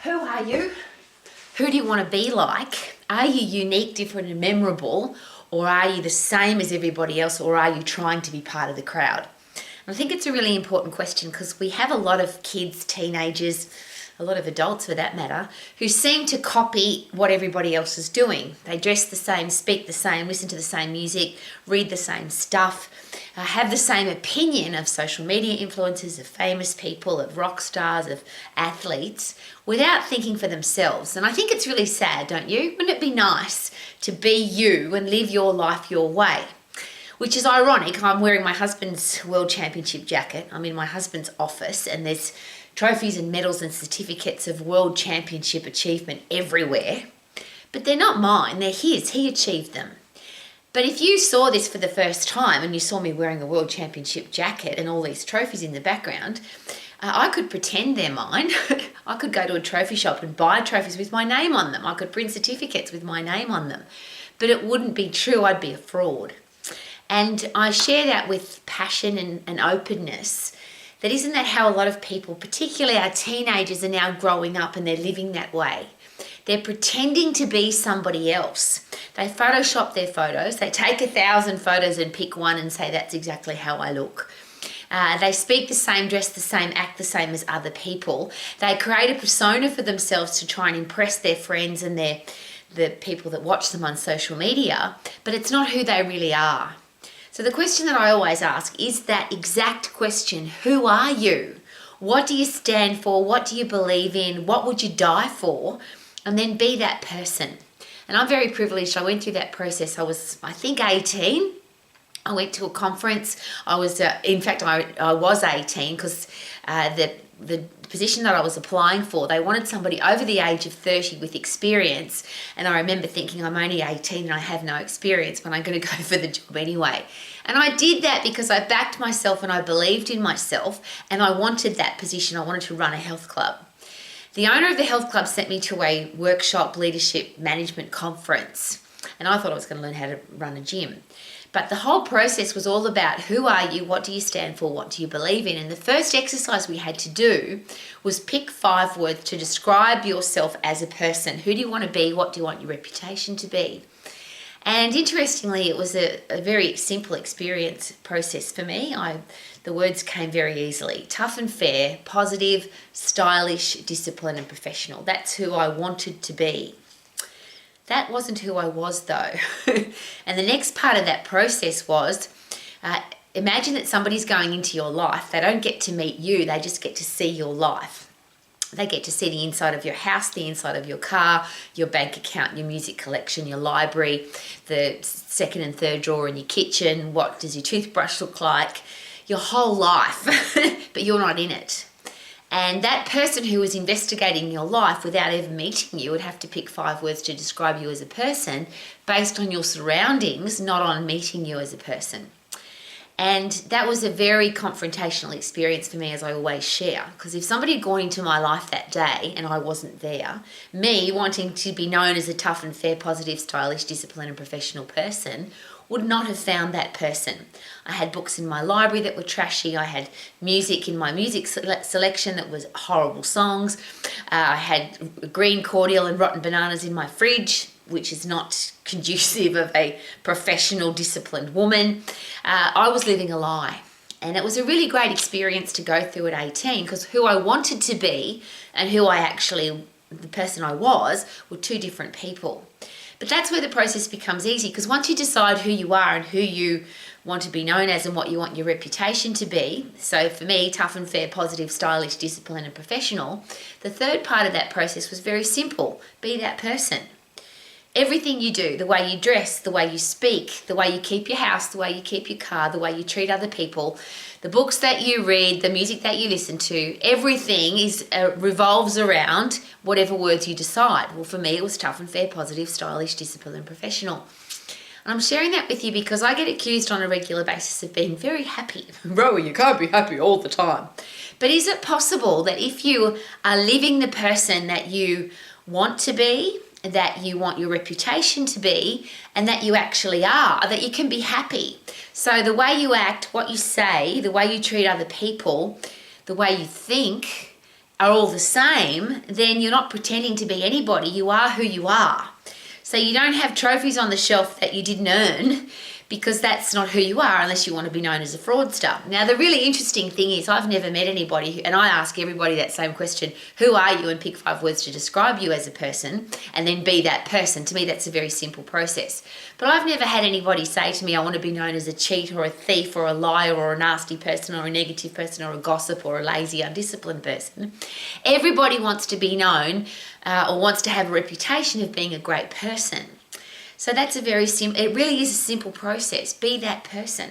Who are you? Who do you want to be like? Are you unique, different and memorable? Or are you the same as everybody else? Or are you trying to be part of the crowd? And I think it's a really important question because we have a lot of kids, teenagers, a lot of adults for that matter, who seem to copy what everybody else is doing. They dress the same, speak the same, listen to the same music, read the same stuff, have the same opinion of social media influencers, of famous people, of rock stars, of athletes, without thinking for themselves. And I think it's really sad, don't you? Wouldn't it be nice to be you and live your life your way? Which is ironic. I'm wearing my husband's World Championship jacket. I'm in my husband's office and there's trophies and medals and certificates of World Championship achievement everywhere. But they're not mine, they're his. He achieved them. But if you saw this for the first time and you saw me wearing a World Championship jacket and all these trophies in the background, I could pretend they're mine. I could go to a trophy shop and buy trophies with my name on them. I could print certificates with my name on them. But it wouldn't be true, I'd be a fraud. And I share that with passion and openness. That isn't that how a lot of people, particularly our teenagers, are now growing up and they're living that way. They're pretending to be somebody else. They Photoshop their photos. They take 1,000 photos and pick one and say, that's exactly how I look. They speak the same, dress the same, act the same as other people. They create a persona for themselves to try and impress their friends and the people that watch them on social media, but it's not who they really are. So the question that I always ask is that exact question: who are you? What do you stand for? What do you believe in? What would you die for? And then be that person. And I'm very privileged. I went through that process. I was 18. I went to a conference. I was 18 because the position that I was applying for, they wanted somebody over the age of 30 with experience. And I remember thinking, I'm only 18 and I have no experience, but I'm going to go for the job anyway. And I did that because I backed myself and I believed in myself and I wanted that position. I wanted to run a health club. The owner of the health club sent me to a workshop leadership management conference. And I thought I was going to learn how to run a gym. But the whole process was all about who are you, what do you stand for, what do you believe in? And the first exercise we had to do was pick 5 words to describe yourself as a person. Who do you want to be? What do you want your reputation to be? And interestingly, it was a very simple experience process for me. The words came very easily. Tough and fair, positive, stylish, disciplined and professional. That's who I wanted to be. That wasn't who I was though. And the next part of that process was, imagine that somebody's going into your life. They don't get to meet you, they just get to see your life. They get to see the inside of your house, the inside of your car, your bank account, your music collection, your library, the second and third drawer in your kitchen, what does your toothbrush look like, your whole life, but you're not in it. And that person who was investigating your life without ever meeting you would have to pick 5 words to describe you as a person based on your surroundings, not on meeting you as a person. And that was a very confrontational experience for me, as I always share, because if somebody had gone into my life that day and I wasn't there, me wanting to be known as a tough and fair, positive, stylish, disciplined and professional person would not have found that person. I had books in my library that were trashy. I had music in my music selection that was horrible songs. I had green cordial and rotten bananas in my fridge, which is not conducive of a professional, disciplined woman. I was living a lie. And it was a really great experience to go through at 18 because who I wanted to be and the person I was, were 2 different people. But that's where the process becomes easy because once you decide who you are and who you want to be known as and what you want your reputation to be, so for me, tough and fair, positive, stylish, disciplined and professional, the third part of that process was very simple. Be that person. Everything you do, the way you dress, the way you speak, the way you keep your house, the way you keep your car, the way you treat other people, the books that you read, the music that you listen to, everything revolves around whatever words you decide. Well, for me, it was tough and fair, positive, stylish, disciplined and professional. And I'm sharing that with you because I get accused on a regular basis of being very happy. Rowie, you can't be happy all the time. But is it possible that if you are living the person that you want to be, that you want your reputation to be, and that you actually are, that you can be happy? So the way you act, what you say, the way you treat other people, the way you think, are all the same, then you're not pretending to be anybody. You are who you are. So you don't have trophies on the shelf that you didn't earn, because that's not who you are unless you want to be known as a fraudster. Now, the really interesting thing is I've never met anybody, and I ask everybody that same question, who are you, and pick 5 words to describe you as a person, and then be that person. To me, that's a very simple process. But I've never had anybody say to me, I want to be known as a cheat or a thief or a liar or a nasty person or a negative person or a gossip or a lazy, undisciplined person. Everybody wants to be known or wants to have a reputation of being a great person. So that's a very simple, it really is a simple process. Be that person.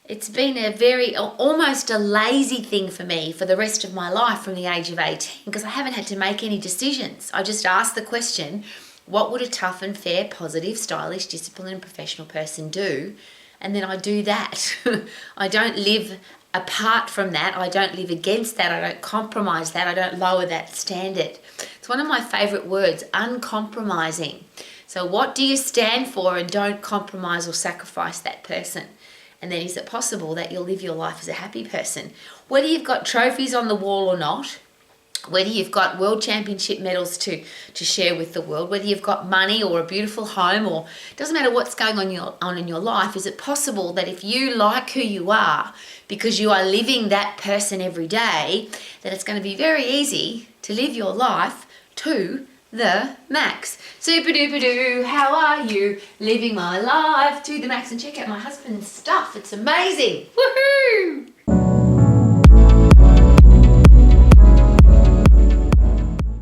It's been a very, almost a lazy thing for me for the rest of my life from the age of 18, because I haven't had to make any decisions. I just ask the question, what would a tough and fair, positive, stylish, disciplined and professional person do? And then I do that. I don't live apart from that. I don't live against that. I don't compromise that. I don't lower that standard. It's one of my favourite words, uncompromising. So what do you stand for, and don't compromise or sacrifice that person? And then is it possible that you'll live your life as a happy person? Whether you've got trophies on the wall or not, whether you've got world championship medals to share with the world, whether you've got money or a beautiful home, or it doesn't matter what's going on in your life, is it possible that if you like who you are, because you are living that person every day, that it's going to be very easy to live your life to the max. Super duper doo, how are you? Living my life to the max. And check out my husband's stuff. It's amazing. Woohoo!